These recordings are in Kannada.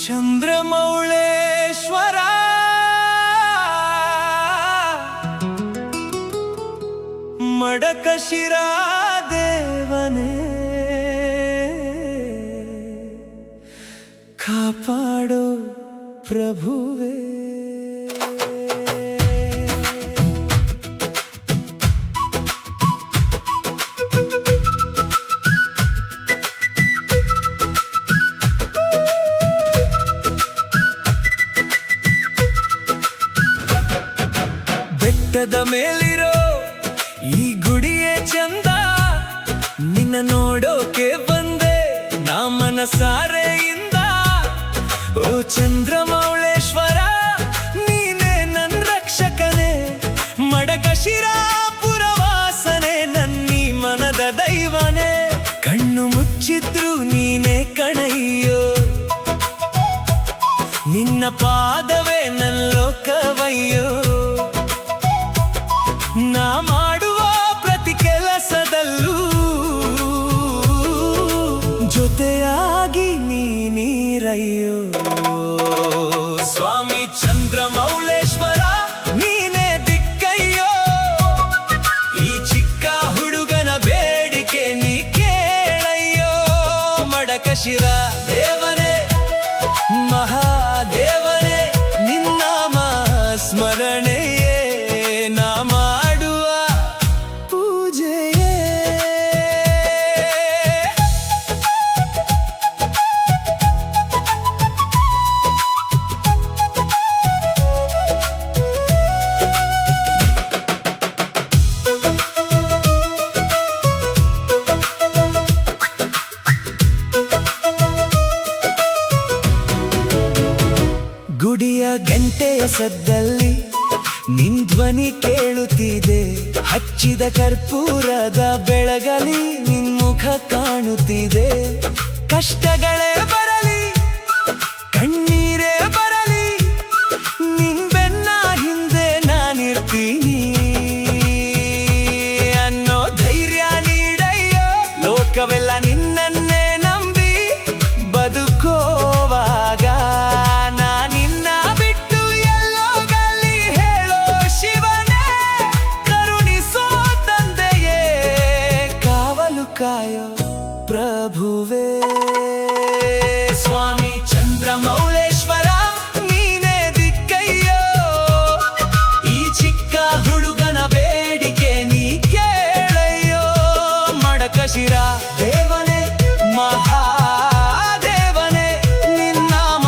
ಚಂದ್ರಮೌಳೇಶ್ವರ ಮಡಕಶಿರಾ ದೇವನೇ ಕಾಪಾಡೋ ಪ್ರಭುವೇ. ಬೆಟ್ಟದ ಮೇಲಿರೋ ಈ ಗುಡಿಯೇ ಚಂದ, ನಿನ್ನ ನೋಡೋಕೆ ಬಂದೆ ನಾ ಮನಸಾರೆಯಿಂದ. ಓ ಚಂದ್ರಮೌಳೇಶ್ವರ ನೀನೇ ನನ್ ರಕ್ಷಕನೇ, ಮಡಕಶಿರಾ ಪುರವಾಸನೆ ನನ್ನೀ ಮನದ ದೈವನೇ. ಕಣ್ಣು ಮುಚ್ಚಿದ್ರು ನೀನೇ ಕಣಯ್ಯೋ, ನಿನ್ನ ಪಾದವೇ ನನ್ನ ಲೋಕವಯ್ಯೋ. ನಾ ಮಾಡುವ ಪ್ರತಿ ಕೆಲಸದಲ್ಲೂ ಜೊತೆಯಾಗಿ ನೀರಯ್ಯೋ. ಸ್ವಾಮಿ ಚಂದ್ರಮೌಳೇಶ್ವರ ನೀನೇ ದಿಕ್ಕಯ್ಯೋ, ಈ ಚಿಕ್ಕ ಹುಡುಗನ ಬೇಡಿಕೆ ನೀ ಕೇಳಯ್ಯೋ. ಮಡಕಶಿರಾ ದೇವನೇ ಮಹಾದೇವನೇ, ನಿನ್ನಾಮ ಸ್ಮರಣೆಯೇ ನಾ ಮಾಡುವ ಪೂಜೆಯೇ. ಗುಡಿಯ ಗಂಟೆಯ ಸದ್ದಲ್ಲಿ ನಿನ್ ಧ್ವನಿ ಕೇಳುತ್ತಿದೆ, ಹಚ್ಚಿದ ಕರ್ಪೂರದ ಬೆಳಗಲಿ ನಿನ್ ಮುಖ ಕಾಣುತ್ತಿದೆ. ಕಷ್ಟಗಳೇ ಬರಲಿ ಕಣ್ಣೀರೇ ಬರಲಿ, ನಿನ್ ಬೆನ್ನ ಹಿಂದೆ ನಾನಿರ್ತೀನಿ ಅನ್ನೋ ಧೈರ್ಯ ನೀಡಯ್ಯೋ. ಲೋಕವೆಲ್ಲ ನಿನ್ನನ್ನೇ ನಂಬಿ ಬದುಕೋವಾಗ ಕಾಯೋ ಪ್ರಭುವೇ. ಸ್ವಾಮಿ ಚಂದ್ರಮೌಳೇಶ್ವರ ನೀನೇ ದಿಕ್ಕಯ್ಯೋ, ಈ ಚಿಕ್ಕ ಹುಡುಗನ ಬೇಡಿಕೆ ನೀ ಕೇಳಯ್ಯೋ. ಮಡಕಶಿರಾ ದೇವನೇ ಮಹಾದೇವನೇ, ನಿನ್ನಾಮ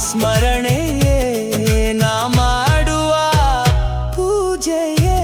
ಸ್ಮರಣೆಯೇ ನಾ ಮಾಡುವ ಪೂಜೆಯೇ.